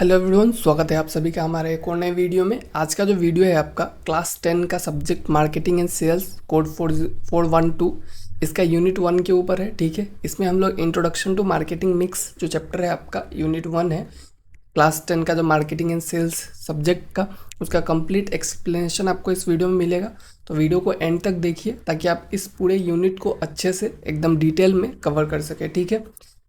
Hello everyone, स्वागत है आप सभी का हमारे एक और नए वीडियो में। आज का जो वीडियो है आपका क्लास 10 का subject marketing and sales code 412 इसका यूनिट 1 के ऊपर है। ठीक है, इसमें हम लोग इंट्रोडक्शन टू मार्केटिंग मिक्स जो चैप्टर है आपका यूनिट 1 है क्लास 10 का जो मार्केटिंग एंड सेल्स सब्जेक्ट का, उसका कंप्लीट एक्सप्लेनेशन आपको इस वीडियो में मिलेगा। तो वीडियो को एंड तक देखिए ताकि आप इस पूरे यूनिट को अच्छे से एकदम डिटेल में कवर कर सके। ठीक है,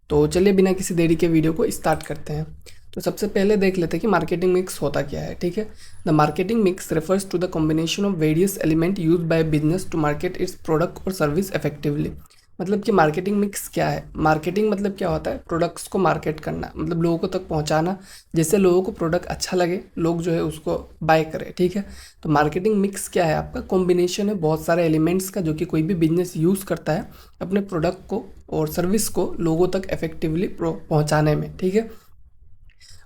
तो चलिए बिना किसी देरी के वीडियो को स्टार्ट करते हैं। तो सबसे पहले देख लेते हैं कि मार्केटिंग मिक्स होता क्या है। ठीक है, the marketing mix refers to the combination of various element use by business to market its product और सर्विस इफेक्टिवली। मतलब कि मार्केटिंग मिक्स क्या है। मार्केटिंग मतलब क्या होता है, प्रोडक्ट्स को मार्केट करना, मतलब लोगों को तक पहुंचाना, जिससे लोगों को प्रोडक्ट अच्छा लगे, लोग जो है उसको बाय करें। ठीक है, तो मार्केटिंग मिक्स क्या है, आपका कॉम्बिनेशन है बहुत सारे एलिमेंट्स का जो कि कोई भी बिजनेस यूज़ करता है अपने प्रोडक्ट को और सर्विस को लोगों तक इफेक्टिवली पहुंचाने में। ठीक है,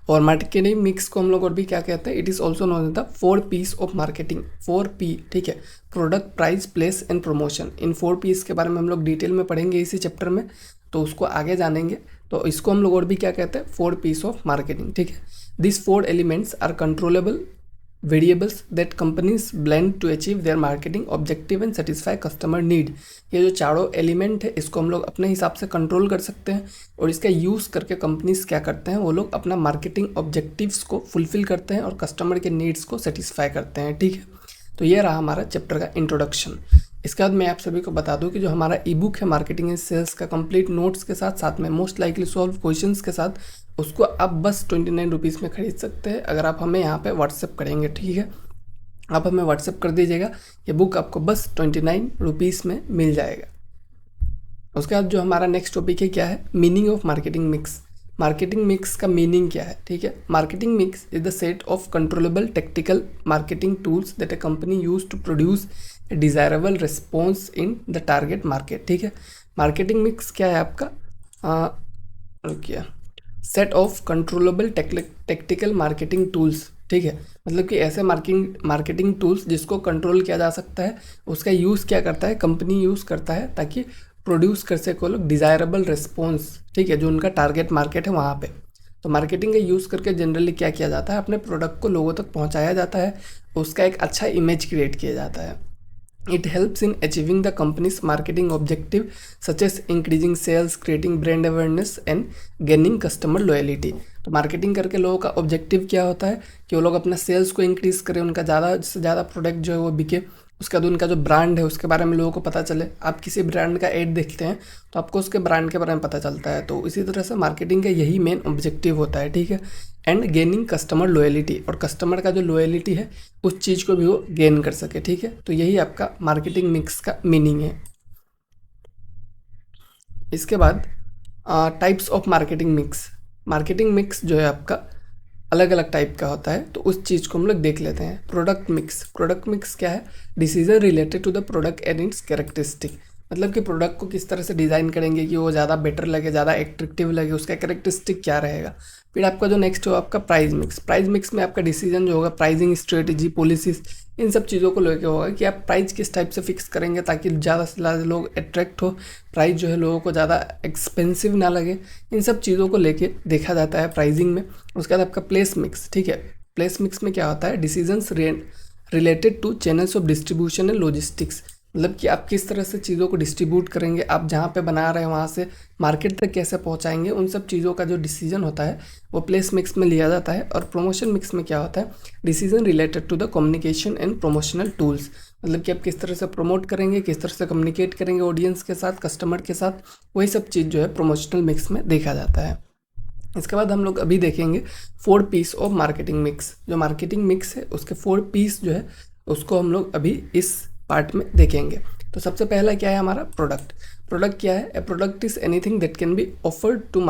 और मार्केटिंग मिक्स को हम लोग और भी क्या कहते हैं, it is also known as the 4 P's of marketing. 4 P, ठीक है, product, price, place and promotion. इन 4 P's के बारे में हम लोग डिटेल में पढ़ेंगे इसी चैप्टर में, तो उसको आगे जानेंगे। तो इसको हम लोग और भी क्या कहते हैं, 4 P's ऑफ मार्केटिंग। ठीक है, this 4 elements are controllable variables that companies blend to achieve their marketing objective and satisfy customer need। ये जो चारों एलिमेंट है इसको हम लोग अपने हिसाब से कंट्रोल कर सकते हैं और इसका यूज़ करके कंपनीज क्या करते हैं, वो लोग अपना मार्केटिंग ऑब्जेक्टिव्स को फुलफिल करते हैं और कस्टमर के नीड्स को सेटिस्फाई करते हैं। ठीक है, तो ये रहा हमारा चैप्टर का इंट्रोडक्शन। इसके बाद मैं आप सभी को बता दूं कि जो हमारा ई बुक है मार्केटिंग एंड सेल्स का कंप्लीट नोट्स के साथ साथ में मोस्ट लाइकली सॉल्व क्वेश्चंस के साथ, उसको आप बस 29 रुपीज़ में खरीद सकते हैं अगर आप हमें यहाँ पे व्हाट्सएप करेंगे। ठीक है, आप हमें व्हाट्सएप कर दीजिएगा, ये बुक आपको बस 29 रुपीज़ में मिल जाएगा। उसके बाद जो हमारा नेक्स्ट टॉपिक है क्या है, meaning of marketing mix. Marketing mix का मीनिंग क्या है। ठीक है, marketing mix is the set of controllable tactical marketing tools that a company use to produce a desirable response in the target market. ठीक है, मार्केटिंग मिक्स क्या है आपका, रुकिए, set of controllable tactical marketing tools. ठीक है, मतलब कि ऐसे मार्केटिंग टूल्स जिसको कंट्रोल किया जा सकता है, उसका यूज़ क्या करता है, कंपनी यूज़ करता है ताकि प्रोड्यूस कर सके वो लोग डिज़ायरेबल रिस्पॉन्स। ठीक है, जो उनका टारगेट मार्केट है वहाँ पे। तो मार्केटिंग का यूज़ करके जनरली क्या किया जाता है, अपने प्रोडक्ट को लोगों तक पहुँचाया जाता है, उसका एक अच्छा इमेज क्रिएट किया जाता है। It helps in achieving the company's marketing objective such as increasing sales, creating brand awareness and gaining customer loyalty। तो मार्केटिंग करके लोगों का ऑब्जेक्टिव क्या होता है कि वो लोग अपना सेल्स को इंक्रीज़ करें, उनका ज़्यादा से ज़्यादा प्रोडक्ट जो है वो बिके, उसके बाद उनका जो ब्रांड है उसके बारे में लोगों को पता चले। आप किसी ब्रांड का एड देखते हैं तो आपको उसके ब्रांड के बारे में पता चलता है। तो इसी तरह से मार्केटिंग का यही मेन ऑब्जेक्टिव होता है। ठीक है, एंड गेनिंग कस्टमर लॉयलिटी, और कस्टमर का जो लॉयलिटी है उस चीज़ को भी वो गेन कर सके। ठीक है, तो यही आपका मार्केटिंग मिक्स का मीनिंग है। इसके बाद types of marketing mix. Marketing mix जो है आपका अलग अलग टाइप का होता है, तो उस चीज़ को हम लोग देख लेते हैं। Product mix. प्रोडक्ट मिक्स क्या है, decision related to the product and its characteristic. मतलब कि प्रोडक्ट को किस तरह से डिज़ाइन करेंगे कि वो ज़्यादा बेटर लगे, ज़्यादा एट्रैक्टिव लगे, उसका कैरेक्टरिस्टिक क्या रहेगा। फिर आपका जो नेक्स्ट हो आपका प्राइस मिक्स। प्राइस मिक्स में आपका डिसीजन जो होगा, प्राइसिंग स्ट्रेटेजी, पॉलिसीज, इन सब चीज़ों को लेकर होगा कि आप प्राइस किस टाइप से फिक्स करेंगे ताकि ज़्यादा से ज़्यादा लोग अट्रैक्ट हो, प्राइस जो है लोगों को ज़्यादा एक्सपेंसिव ना लगे। इन सब चीज़ों को लेके देखा जाता है प्राइसिंग में। उसके बाद आपका प्लेस मिक्स। ठीक है, प्लेस मिक्स में क्या होता है, decisions related to channels of distribution and logistics. मतलब कि आप किस तरह से चीज़ों को डिस्ट्रीब्यूट करेंगे, आप जहाँ पे बना रहे हैं वहाँ से मार्केट तक कैसे पहुँचाएंगे, उन सब चीज़ों का जो डिसीजन होता है वो प्लेस मिक्स में लिया जाता है। और प्रमोशन मिक्स में क्या होता है, decision related to the communication and promotional tools. मतलब कि आप किस तरह से प्रमोट करेंगे, किस तरह से कम्युनिकेट करेंगे ऑडियंस के साथ, कस्टमर के साथ, वही सब चीज़ जो है प्रमोशनल मिक्स में देखा जाता है। इसके बाद हम लोग अभी देखेंगे 4 P's ऑफ मार्केटिंग मिक्स। जो मार्केटिंग मिक्स है उसके 4 P's जो है उसको हम लोग अभी इस पार्ट में देखेंगे। तो सबसे पहला क्या है हमारा, प्रोडक्ट। प्रोडक्ट क्या है, a product is anything that can be offered to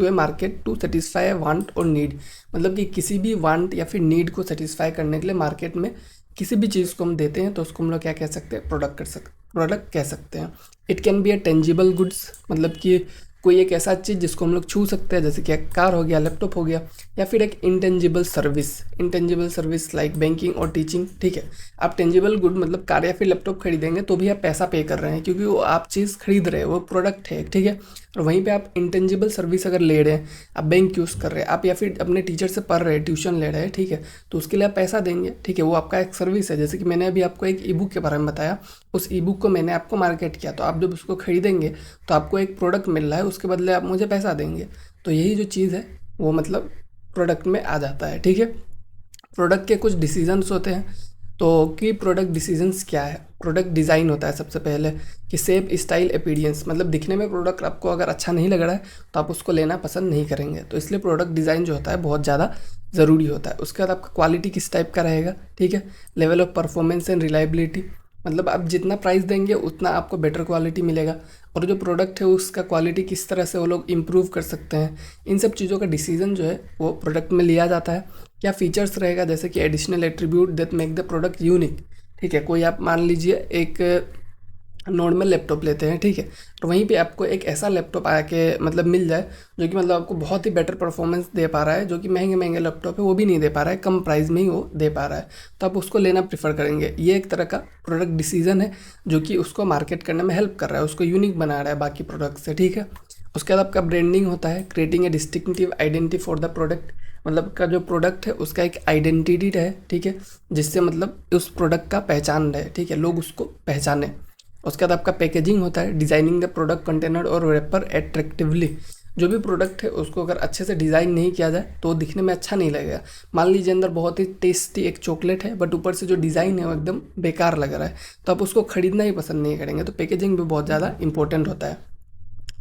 a market to satisfy a want और नीड। मतलब कि किसी भी वांट या फिर नीड को सेटिस्फाई करने के लिए मार्केट में किसी भी चीज़ को हम देते हैं तो उसको हम लोग क्या कह सकते हैं, प्रोडक्ट कह सकते हैं। It can be A tangible goods, मतलब कि कोई एक ऐसा चीज़ जिसको हम लोग छू सकते हैं, जैसे कि एक कार हो गया, लैपटॉप हो गया, या फिर एक इंटेंजिबल सर्विस लाइक बैंकिंग और टीचिंग, ठीक है। आप टेंजिबल गुड मतलब कार या फिर लैपटॉप खरीदेंगे तो भी आप पैसा पे कर रहे हैं, क्योंकि वो आप चीज़ खरीद रहे हैं, वो प्रोडक्ट है, ठीक है। और वहीं पे आप इंटेंजिबल सर्विस अगर ले रहे हैं, आप बैंक यूज़ कर रहे हैं, आप या फिर अपने टीचर से पढ़ रहे हैं, ट्यूशन ले रहे हैं, ठीक है, तो उसके लिए आप पैसा देंगे, ठीक है। वो आपका एक सर्विस है। जैसे कि मैंने अभी आपको एक ई बुक के बारे में बताया, उस ई बुक को मैंने आपको मार्केट किया, तो आप जब उसको खरीदेंगे तो आपको एक प्रोडक्ट मिल रहा है, उसके बदले आप मुझे पैसा देंगे। तो यही जो चीज़ है वो मतलब प्रोडक्ट में आ जाता है, ठीक है। प्रोडक्ट के कुछ डिसीजंस होते हैं। तो कि प्रोडक्ट डिसीजंस क्या है? प्रोडक्ट डिज़ाइन होता है सबसे पहले, कि शेप, स्टाइल, अपीयरेंस, मतलब दिखने में प्रोडक्ट आपको अगर अच्छा नहीं लग रहा है तो आप उसको लेना पसंद नहीं करेंगे। तो इसलिए प्रोडक्ट डिज़ाइन जो होता है बहुत ज़्यादा ज़रूरी होता है। उसके बाद आपका क्वालिटी किस टाइप का रहेगा, ठीक है। Level of performance and reliability, मतलब आप जितना प्राइस देंगे उतना आपको बेटर क्वालिटी मिलेगा। और जो प्रोडक्ट है उसका क्वालिटी किस तरह से वो लोग इम्प्रूव कर सकते हैं, इन सब चीज़ों का डिसीजन जो है वो प्रोडक्ट में लिया जाता है। क्या फीचर्स रहेगा, जैसे कि additional attribute that make the product unique, ठीक है। कोई आप मान लीजिए एक नॉर्मल लैपटॉप लेते हैं, ठीक है, तो वहीं पे आपको एक ऐसा लैपटॉप आके मतलब मिल जाए जो कि मतलब आपको बहुत ही बेटर परफॉर्मेंस दे पा रहा है, जो कि महंगे महंगे लैपटॉप है वो भी नहीं दे पा रहा है, कम प्राइस में ही वो दे पा रहा है, तो आप उसको लेना प्रेफर करेंगे। ये एक तरह का प्रोडक्ट डिसीजन है जो कि उसको मार्केट करने में हेल्प कर रहा है, उसको यूनिक बना रहा है बाकी प्रोडक्ट से, ठीक है। उसके बाद आपका ब्रांडिंग होता है, creating a distinctive identity for the product, मतलब का जो प्रोडक्ट है उसका एक आइडेंटिटी है, ठीक है, जिससे मतलब उस प्रोडक्ट का पहचान रहे, ठीक है, लोग उसको पहचाने। उसके बाद आपका पैकेजिंग होता है, डिज़ाइनिंग द प्रोडक्ट कंटेनर और रैपर एट्रैक्टिवली, जो भी प्रोडक्ट है उसको अगर अच्छे से डिज़ाइन नहीं किया जाए तो दिखने में अच्छा नहीं लगेगा। मान लीजिए अंदर बहुत ही टेस्टी एक चॉकलेट है बट ऊपर से जो डिज़ाइन है वो एकदम बेकार लग रहा है, तो आप उसको खरीदना ही पसंद नहीं करेंगे। तो पैकेजिंग भी बहुत ज़्यादा इंपॉर्टेंट होता है।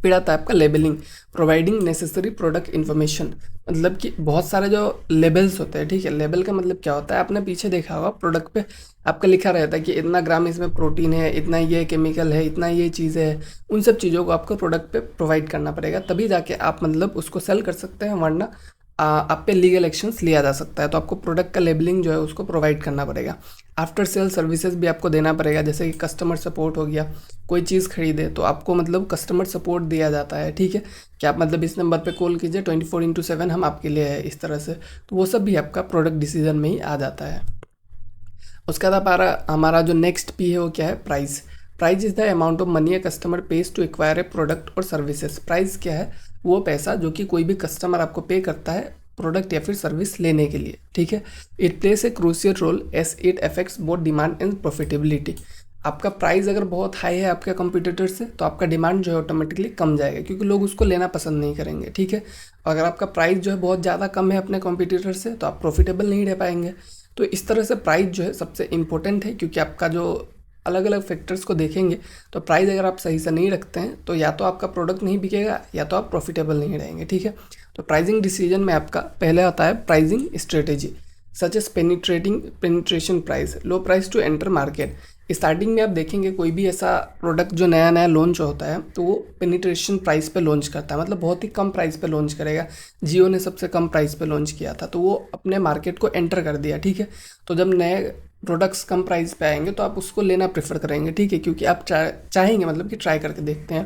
फिर आता है आपका labelling, providing necessary product information, मतलब कि बहुत सारे जो लेबल्स होते हैं, ठीक है। लेबल का मतलब क्या होता है, आपने पीछे देखा होगा प्रोडक्ट पे आपका लिखा रहता है कि इतना ग्राम इसमें प्रोटीन है, इतना ये केमिकल है, इतना ये चीज़ें है। उन सब चीज़ों को आपको प्रोडक्ट पे प्रोवाइड करना पड़ेगा, तभी जाके आप मतलब उसको सेल कर सकते हैं, वरना आप पे लीगल एक्शंस लिया जा सकता है। तो आपको प्रोडक्ट का लेबलिंग जो है उसको प्रोवाइड करना पड़ेगा। आफ्टर सेल सर्विसेज भी आपको देना पड़ेगा, जैसे कि कस्टमर सपोर्ट हो गया, कोई चीज़ खरीदे तो आपको मतलब कस्टमर सपोर्ट दिया जाता है, ठीक है, कि आप मतलब इस नंबर पे कॉल कीजिए, 24/7 हम आपके लिए है, इस तरह से। तो वो सब भी आपका प्रोडक्ट डिसीजन में ही आ जाता है। उसके बाद हमारा जो नेक्स्ट पी है वो क्या है, price. Price is the amount of money a customer pays to acquire a product और सर्विसेज। प्राइस क्या है, वो पैसा जो कि कोई भी कस्टमर आपको पे करता है प्रोडक्ट या फिर सर्विस लेने के लिए, ठीक है। It plays a crucial role as it affects both demand and profitability. आपका प्राइस अगर बहुत हाई है आपके कंपटीटर से तो आपका डिमांड जो है ऑटोमेटिकली कम जाएगा, क्योंकि लोग उसको लेना पसंद नहीं करेंगे, ठीक है। अगर आपका प्राइस जो है बहुत ज़्यादा कम है अपने कंपटीटर से तो आप प्रॉफिटेबल नहीं रह पाएंगे। तो इस तरह से प्राइस जो है सबसे इम्पोर्टेंट है, क्योंकि आपका जो अलग अलग फैक्टर्स को देखेंगे तो प्राइस अगर आप सही से नहीं रखते हैं तो या तो आपका प्रोडक्ट नहीं बिकेगा या तो आप प्रॉफिटेबल नहीं रहेंगे, ठीक है। तो प्राइसिंग डिसीजन में आपका पहले आता है pricing strategy, such as penetration price, low price to enter market. Starting में आप देखेंगे कोई भी ऐसा प्रोडक्ट जो नया नया लॉन्च होता है तो वो पेनिट्रेशन प्राइस पे लॉन्च करता है, मतलब बहुत ही कम प्राइस पे लॉन्च करेगा। जियो ने सबसे कम प्राइस पे लॉन्च किया था, तो वो अपने मार्केट को एंटर कर दिया, ठीक है। तो जब नए प्रोडक्ट्स कम प्राइस पे आएंगे तो आप उसको लेना प्रेफर करेंगे, ठीक है, क्योंकि आप चाहेंगे मतलब कि ट्राई करके देखते हैं।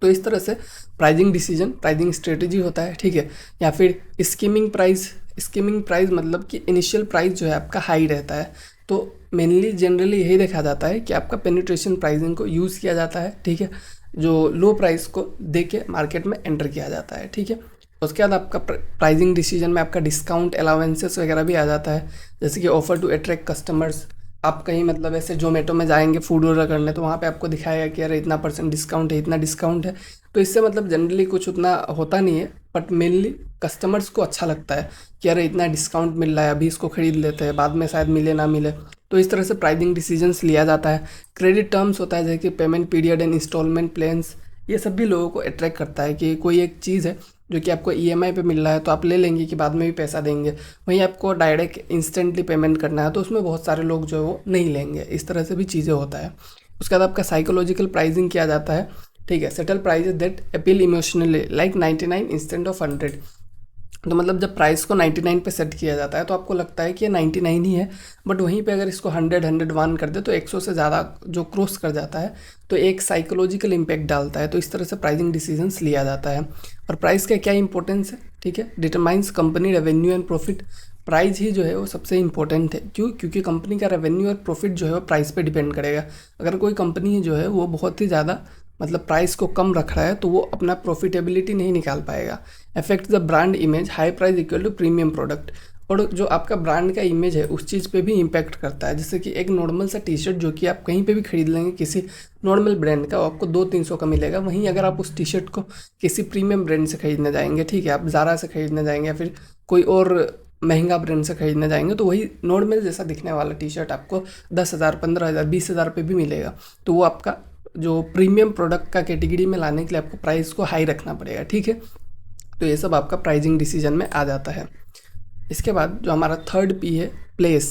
तो इस तरह से प्राइसिंग डिसीजन प्राइसिंग स्ट्रेटेजी होता है, ठीक है। या फिर स्कीमिंग प्राइस मतलब कि इनिशियल प्राइस जो है आपका हाई रहता है, तो मेनली जनरली यही देखा जाता है कि आपका पेनिट्रेशन प्राइसिंग को यूज़ किया जाता है, ठीक है, जो लो प्राइस को दे के मार्केट में एंटर किया जाता है, ठीक है। उसके बाद आपका प्राइसिंग डिसीजन में आपका डिस्काउंट अलाउंसेस वगैरह भी आ जाता है, जैसे कि ऑफर टू अट्रैक्ट कस्टमर्स। आप कहीं मतलब ऐसे जोमेटो में जाएंगे फूड ऑर्डर करने तो वहाँ पे आपको दिखाएगा कि अरे इतना % डिस्काउंट है, इतना डिस्काउंट है। तो इससे मतलब जनरली कुछ उतना होता नहीं है, बट मेनली कस्टमर्स को अच्छा लगता है कि अरे इतना डिस्काउंट मिल रहा है, अभी इसको खरीद लेते हैं, बाद में शायद मिले ना मिले। तो इस तरह से प्राइसिंग डिसीजंस लिया जाता है। क्रेडिट टर्म्स होता है, जैसे कि payment period and instalment plans, ये सब भी लोगों को अट्रैक्ट करता है कि कोई एक चीज़ है जो कि आपको EMI पे मिल रहा है तो आप ले लेंगे कि बाद में भी पैसा देंगे, वहीं आपको डायरेक्ट इंस्टेंटली पेमेंट करना है तो उसमें बहुत सारे लोग जो है वो नहीं लेंगे। इस तरह से भी चीज़ें होता है। उसके बाद आपका साइकोलॉजिकल प्राइसिंग किया जाता है, ठीक है। Settle prices that appeal emotionally like 99 instead of 100। तो मतलब जब प्राइस को 99 पे सेट किया जाता है तो आपको लगता है कि ये 99 ही है, बट वहीं पे अगर इसको 100 101 कर दे तो 100 से ज़्यादा जो क्रॉस कर जाता है तो एक साइकोलॉजिकल इम्पैक्ट डालता है। तो इस तरह से प्राइसिंग डिसीजंस लिया जाता है। और प्राइस का क्या इंपॉर्टेंस है, ठीक है, determines company revenue and profit. Price ही जो है वो सबसे इंपॉर्टेंट है। क्यों? क्योंकि कंपनी का रेवेन्यू और प्रॉफिट जो है वो प्राइस पे डिपेंड करेगा। अगर कोई कंपनी जो है वो बहुत ही ज़्यादा मतलब प्राइस को कम रख रहा है तो वो अपना प्रॉफिटेबिलिटी नहीं निकाल पाएगा। Affect the brand image, high price equal to premium product. और जो आपका ब्रांड का इमेज है उस चीज़ पे भी इम्पैक्ट करता है। जैसे कि एक नॉर्मल सा टी शर्ट जो कि आप कहीं पे भी खरीद लेंगे किसी नॉर्मल ब्रांड का, वो आपको 200-300 का मिलेगा। वहीं अगर आप उस टी शर्ट को किसी प्रीमियम ब्रांड से खरीदने जाएंगे, ठीक है, आप ज़ारा से खरीदने जाएंगे या फिर कोई और महंगा ब्रांड से खरीदने जाएंगे, तो वही नॉर्मल जैसा दिखने वाला टी शर्ट आपको 10,000 15,000 20,000 पे भी मिलेगा। तो वो आपका जो प्रीमियम प्रोडक्ट का कैटेगरी में लाने के लिए आपको प्राइस को हाई रखना पड़ेगा, ठीक है। तो ये सब आपका प्राइसिंग डिसीजन में आ जाता है। इसके बाद जो हमारा थर्ड पी है, प्लेस।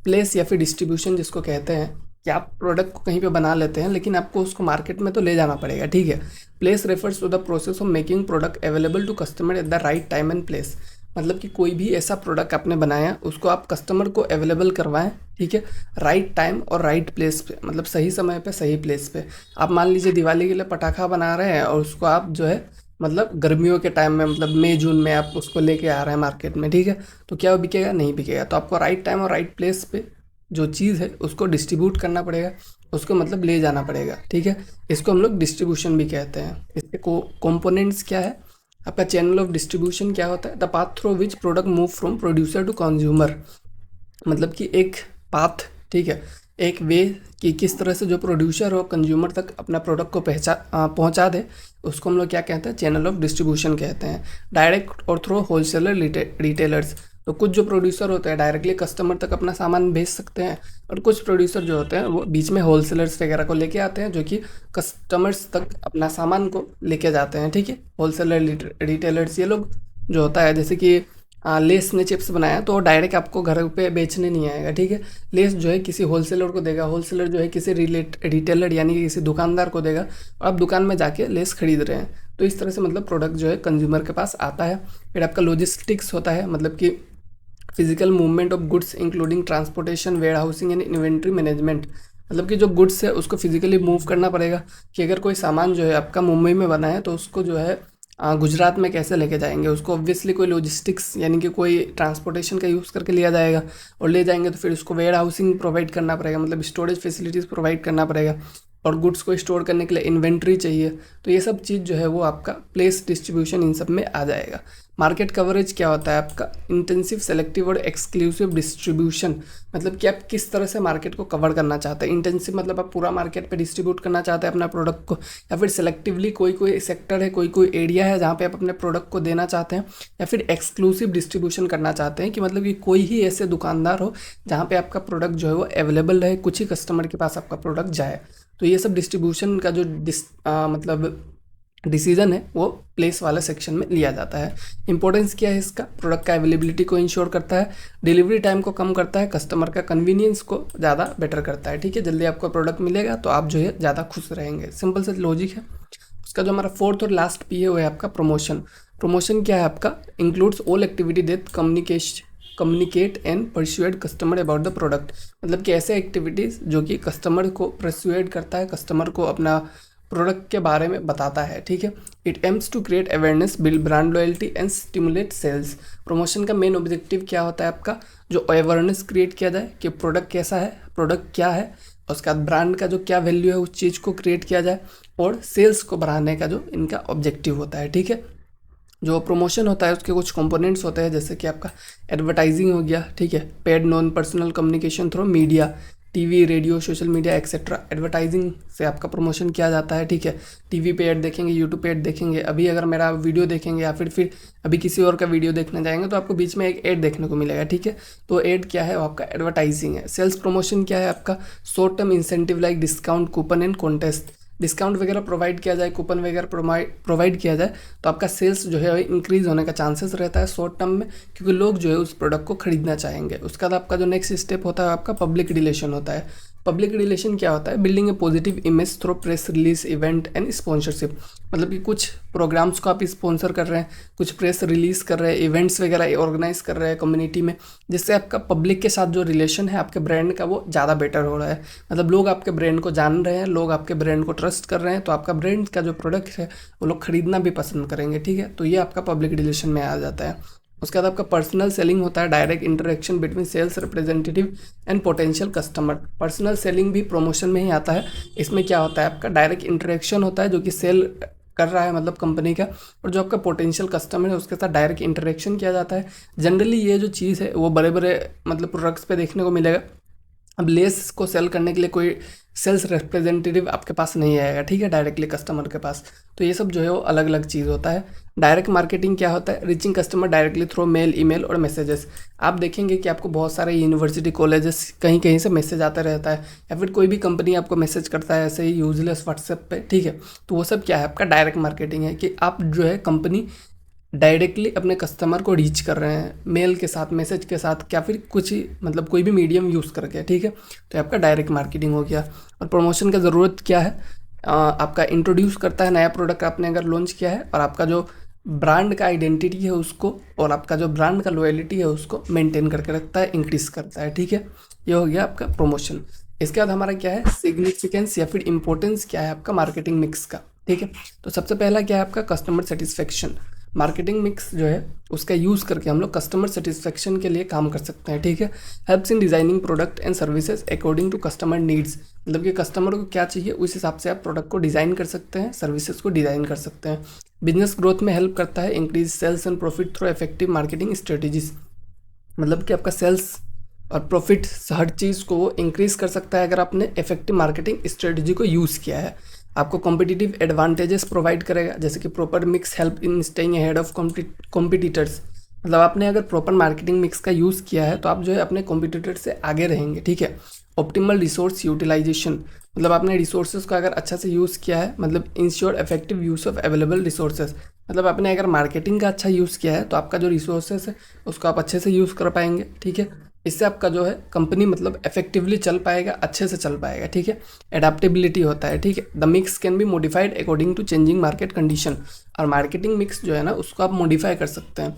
प्लेस या फिर डिस्ट्रीब्यूशन जिसको कहते हैं कि आप प्रोडक्ट को कहीं पे बना लेते हैं लेकिन आपको उसको मार्केट में तो ले जाना पड़ेगा, ठीक है। Place refers to the process of making product available to customer at the right time and place. मतलब कि कोई भी ऐसा प्रोडक्ट आपने बनाया उसको आप कस्टमर को अवेलेबल करवाएं, ठीक है, राइट टाइम और राइट प्लेस पे, मतलब सही समय पे सही प्लेस पे। आप मान लीजिए दिवाली के लिए पटाखा बना रहे हैं और उसको आप जो है मतलब गर्मियों के टाइम में मतलब मई जून में आप उसको लेके आ रहे हैं मार्केट में, ठीक है, तो क्या वो बिकेगा? नहीं बिकेगा। तो आपको राइट टाइम और राइट प्लेस पे जो चीज़ है उसको डिस्ट्रीब्यूट करना पड़ेगा, उसको मतलब ले जाना पड़ेगा, ठीक है। इसको हम लोग डिस्ट्रीब्यूशन भी कहते हैं। इसके कंपोनेंट्स क्या है? आपका चैनल ऑफ डिस्ट्रीब्यूशन क्या होता है? The path through which product move from producer to consumer. मतलब कि एक पाथ, ठीक है, एक वे कि किस तरह से जो प्रोड्यूसर हो कंज्यूमर तक अपना प्रोडक्ट को पहुंचा दे, उसको हम लोग क्या कहते हैं? चैनल ऑफ डिस्ट्रीब्यूशन कहते हैं। डायरेक्ट और थ्रू होलसेलर रिटेलर्स। तो कुछ जो प्रोड्यूसर होते हैं डायरेक्टली कस्टमर तक अपना सामान भेज सकते हैं, और कुछ प्रोड्यूसर जो होते हैं वो बीच में होलसेलर्स वगैरह को लेके आते हैं जो कि कस्टमर्स तक अपना सामान को लेके जाते हैं, ठीक है। होलसेलर रिटेलर्स ये लोग जो होता है, जैसे कि लेस ने चिप्स बनाया तो डायरेक्ट आपको घर पे बेचने नहीं आएगा, ठीक है। लेस जो है किसी होलसेलर को देगा, होलसेलर जो है किसी रिटेलर यानी कि किसी दुकानदार को देगा, और आप दुकान में जाके लेस खरीद रहे हैं। तो इस तरह से मतलब प्रोडक्ट जो है कंज्यूमर के पास आता है। फिर आपका लॉजिस्टिक्स होता है, मतलब कि physical movement of goods including transportation, warehousing and inventory management. मतलब कि जो गुड्स है उसको फिजिकली मूव करना पड़ेगा कि अगर कोई सामान जो है आपका मुंबई में बना है तो उसको जो है गुजरात में कैसे लेके जाएंगे। उसको ऑब्वियसली कोई लॉजिस्टिक्स यानी कि कोई ट्रांसपोर्टेशन का यूज़ करके लिया जाएगा, और ले जाएंगे तो फिर उसको वेयर हाउसिंग प्रोवाइड करना पड़ेगा, मतलब स्टोरेज फैसिलिटीज़ प्रोवाइड करना पड़ेगा, और गुड्स को स्टोर करने के लिए इन्वेंट्री चाहिए। तो ये सब चीज़ जो है वो आपका प्लेस डिस्ट्रीब्यूशन इन सब में आ जाएगा। मार्केट कवरेज क्या होता है आपका? इंटेंसिव, सेलेक्टिव और एक्सक्लूसिव डिस्ट्रीब्यूशन। मतलब कि आप किस तरह से मार्केट को कवर करना चाहते हैं। इंटेंसिव मतलब आप पूरा मार्केट पे डिस्ट्रीब्यूट करना चाहते हैं अपना प्रोडक्ट को, या फिर सेलेक्टिवली कोई कोई सेक्टर है, कोई कोई एरिया है जहाँ पे आप अपने प्रोडक्ट को देना चाहते हैं, या फिर एक्सक्लूसिव डिस्ट्रीब्यूशन करना चाहते हैं कि मतलब कि कोई ही ऐसे दुकानदार हो जहाँ पे आपका प्रोडक्ट जो है वो अवेलेबल रहे, कुछ ही कस्टमर के पास आपका प्रोडक्ट जाए। तो ये सब डिस्ट्रीब्यूशन का जो मतलब डिसीजन है वो प्लेस वाले सेक्शन में लिया जाता है। इंपॉर्टेंस क्या है इसका? प्रोडक्ट का अवेलेबिलिटी को इंश्योर करता है, डिलीवरी टाइम को कम करता है, कस्टमर का कन्वीनियंस को ज़्यादा बेटर करता है, ठीक है। जल्दी आपको प्रोडक्ट मिलेगा तो आप जो है ज़्यादा खुश रहेंगे। सिंपल सा लॉजिक है। उसका जो हमारा फोर्थ और लास्ट पी है वो है आपका प्रमोशन। प्रमोशन क्या है आपका? Includes all activity that communicate and persuade customer about the product. मतलब कि ऐसे एक्टिविटीज़ जो कि कस्टमर को परस्यूएड करता है, कस्टमर को अपना प्रोडक्ट के बारे में बताता है, ठीक है। It aims to create awareness, build brand loyalty and stimulate sales. Promotion का मेन ऑब्जेक्टिव क्या होता है आपका? जो अवेयरनेस क्रिएट किया जाए कि प्रोडक्ट कैसा है, प्रोडक्ट क्या है, और उसके बाद ब्रांड का जो क्या वैल्यू है उस चीज़ को क्रिएट किया जाए, और सेल्स को बढ़ाने का जो इनका ऑब्जेक्टिव होता है, ठीक है। जो प्रमोशन होता है उसके कुछ कंपोनेंट्स होते हैं, जैसे कि आपका एडवर्टाइजिंग हो गया, ठीक है, paid non personal communication through media, TV, radio, social media etcetera. Advertising से आपका प्रमोशन किया जाता है, ठीक है। टीवी पे ऐड देखेंगे, यूट्यूब पे ऐड देखेंगे, अभी अगर मेरा वीडियो देखेंगे या फिर अभी किसी और का वीडियो देखने जाएंगे तो आपको बीच में एक ऐड देखने को मिलेगा, ठीक है। तो ऐड क्या है? वो आपका एडवर्टाइजिंग है। सेल्स प्रमोशन क्या है आपका? Short term incentive like discount, coupon and contest. Discount वगैरह प्रोवाइड किया जाए, कूपन वगैरह प्रोवाइड किया जाए तो आपका सेल्स जो है इंक्रीज होने का चांसेस रहता है शॉर्ट टर्म में, क्योंकि लोग जो है उस प्रोडक्ट को खरीदना चाहेंगे। उसके बाद आपका जो नेक्स्ट स्टेप होता है आपका पब्लिक रिलेशन होता है। पब्लिक रिलेशन क्या होता है? Building A positive image through press release, event and sponsorship. मतलब कि कुछ प्रोग्राम्स को आप स्पॉन्सर कर रहे हैं, कुछ प्रेस रिलीज कर रहे हैं, इवेंट्स वगैरह ऑर्गेनाइज कर रहे हैं कम्युनिटी में, जिससे आपका पब्लिक के साथ जो रिलेशन है आपके ब्रांड का वो ज़्यादा बेटर हो रहा है। मतलब लोग आपके ब्रांड को जान रहे हैं, लोग आपके ब्रांड को ट्रस्ट कर रहे हैं, तो आपका ब्रांड का जो प्रोडक्ट है वो लोग खरीदना भी पसंद करेंगे, ठीक है। तो ये आपका पब्लिक रिलेशन में आ जाता है। उसके बाद आपका पर्सनल सेलिंग होता है, direct interaction between sales representative and potential customer. Personal selling भी प्रमोशन में ही आता है। इसमें क्या होता है? आपका डायरेक्ट इंटरेक्शन होता है जो कि सेल कर रहा है मतलब कंपनी का, और जो आपका पोटेंशियल कस्टमर है उसके साथ डायरेक्ट इंटरेक्शन किया जाता है। जनरली ये जो चीज़ है वो बड़े बड़े मतलब प्रोडक्ट्स पे देखने को मिलेगा। अब लेस को सेल करने के लिए कोई सेल्स रिप्रेजेंटेटिव आपके पास नहीं आएगा, ठीक है, डायरेक्टली कस्टमर के पास। तो ये सब जो है वो अलग अलग चीज़ होता है। डायरेक्ट मार्केटिंग क्या होता है? Reaching customer directly through mail, email और मैसेजेस। आप देखेंगे कि आपको बहुत सारे यूनिवर्सिटी, कॉलेजेस कहीं कहीं से मैसेज आता रहता है, या फिर कोई भी कंपनी आपको मैसेज करता है ऐसे ही यूजलेस व्हाट्सएप पे, ठीक है। तो वो सब क्या है? आपका डायरेक्ट मार्केटिंग है कि आप जो है कंपनी डायरेक्टली अपने कस्टमर को रीच कर रहे हैं मेल के साथ, मैसेज के साथ, या फिर कुछ ही मतलब कोई भी मीडियम यूज़ करके, ठीक है। तो आपका डायरेक्ट मार्केटिंग हो गया। और प्रमोशन का ज़रूरत क्या है? आपका इंट्रोड्यूस करता है नया प्रोडक्ट आपने अगर लॉन्च किया है, और आपका जो ब्रांड का आइडेंटिटी है उसको, और आपका जो ब्रांड का लॉयलिटी है उसको मेंटेन करके रखता है, इंक्रीज करता है, ठीक है। ये हो गया आपका प्रमोशन। इसके बाद हमारा क्या है? सिग्निफिकेंस या फिर इंपॉर्टेंस क्या है आपका मार्केटिंग मिक्स का, ठीक है। तो सबसे पहला क्या है आपका? Customer satisfaction. मार्केटिंग मिक्स जो है उसका यूज़ करके हम लोग कस्टमर सेटिस्फेक्शन के लिए काम कर सकते हैं, ठीक है। Helps in designing product and services according to customer needs. मतलब कि कस्टमर को क्या चाहिए उस हिसाब से आप प्रोडक्ट को डिज़ाइन कर सकते हैं, सर्विसेज को डिज़ाइन कर सकते हैं। बिजनेस ग्रोथ में हेल्प करता है, increase sales and profit through effective marketing strategies. मतलब कि आपका सेल्स और प्रॉफिट हर चीज़ को वो इंक्रीज़ कर सकता है अगर आपने इफेक्टिव मार्केटिंग स्ट्रेटजी को यूज़ किया है। आपको कॉम्पिटिटिव एडवांटेजेस प्रोवाइड करेगा, जैसे कि proper mix help in staying ahead of competitors. मतलब आपने अगर प्रॉपर मार्केटिंग मिक्स का यूज़ किया है तो आप जो है अपने कॉम्पिटिटर से आगे रहेंगे, ठीक है। Optimal resource utilisation. मतलब आपने रिसोर्सेज का अगर अच्छा से यूज़ किया है, मतलब ensure effective use of available resources. मतलब आपने अगर मार्केटिंग का अच्छा यूज़ किया है तो आपका जो रिसोर्सेज है उसको आप अच्छे से यूज़ कर पाएंगे, ठीक है। इससे आपका जो है कंपनी मतलब इफेक्टिवली चल पाएगा, अच्छे से चल पाएगा, ठीक है। एडाप्टेबिलिटी होता है, ठीक है। The mix can be modified according to changing market condition. और मार्केटिंग मिक्स जो है ना उसको आप मॉडिफाई कर सकते हैं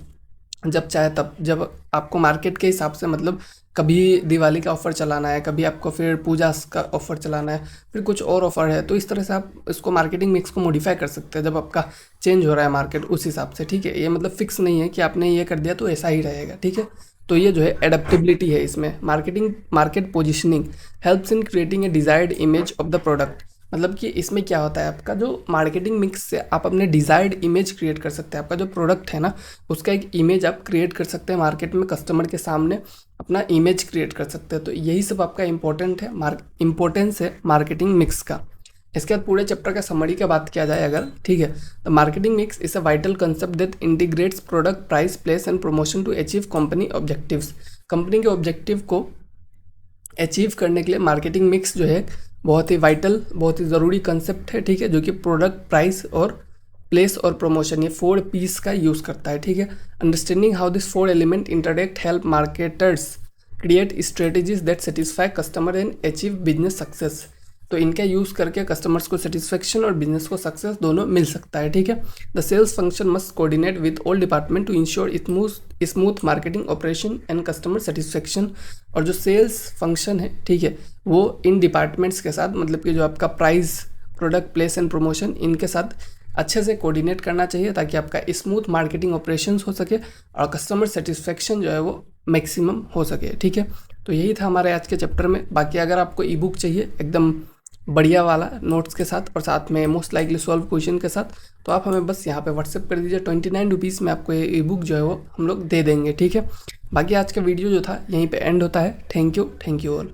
जब चाहे तब, जब आपको मार्केट के हिसाब से, मतलब कभी दिवाली का ऑफ़र चलाना है, कभी आपको फिर पूजा का ऑफ़र चलाना है, फिर कुछ और ऑफ़र है, तो इस तरह से आप इसको मार्केटिंग मिक्स को मॉडिफाई कर सकते हैं जब आपका चेंज हो रहा है मार्केट उस हिसाब से, ठीक है। ये मतलब फिक्स नहीं है कि आपने ये कर दिया तो ऐसा ही रहेगा, ठीक है। तो ये जो है एडेप्टेबिलिटी है इसमें। Market positioning helps in creating a desired image of the product. मतलब कि इसमें क्या होता है आपका जो मार्केटिंग मिक्स से आप अपने डिज़ायर्ड इमेज क्रिएट कर सकते हैं। आपका जो प्रोडक्ट है ना उसका एक इमेज आप क्रिएट कर सकते हैं मार्केट में, कस्टमर के सामने अपना इमेज क्रिएट कर सकते हैं। तो यही सब आपका इम्पोर्टेंस है मार्केटिंग मिक्स का। इसके बाद पूरे चैप्टर का समरी का बात किया जाए अगर, ठीक है, तो marketing mix is a vital concept that integrates product, price, place and promotion to achieve company objectives. Company के ऑब्जेक्टिव को अचीव करने के लिए मार्केटिंग मिक्स जो है बहुत ही वाइटल, बहुत ही ज़रूरी कंसेप्ट है, ठीक है, जो कि प्रोडक्ट, प्राइस और प्लेस और प्रमोशन, ये 4 पीस का यूज़ करता है, ठीक है। Understanding how this 4 element interact help marketers create strategies that satisfy customer and achieve business success. तो इनका यूज़ करके कस्टमर्स को सेटिस्फेक्शन और बिजनेस को सक्सेस दोनों मिल सकता है, ठीक है। The sales function must coordinate with all department to ensure smooth marketing operation and customer satisfaction. और जो सेल्स फंक्शन है, ठीक है, वो इन डिपार्टमेंट्स के साथ, मतलब कि जो आपका price, product, place and promotion, इनके साथ अच्छे से कोऑर्डिनेट करना चाहिए ताकि आपका स्मूथ मार्केटिंग ऑपरेशंस हो सके और कस्टमर सेटिस्फेक्शन जो है वो मैक्सिमम हो सके, ठीक है। तो यही था हमारे आज के चैप्टर में। बाकी अगर आपको ई बुक चाहिए एकदम बढ़िया वाला नोट्स के साथ और साथ में मोस्ट लाइकली सॉल्व क्वेश्चन के साथ, तो आप हमें बस यहाँ पे व्हाट्सएप कर दीजिए। 29 रुपीज़ में आपको ये ई बुक जो है वो हम लोग दे देंगे, ठीक है। बाकी आज का वीडियो जो था यहीं पे एंड होता है। Thank you all.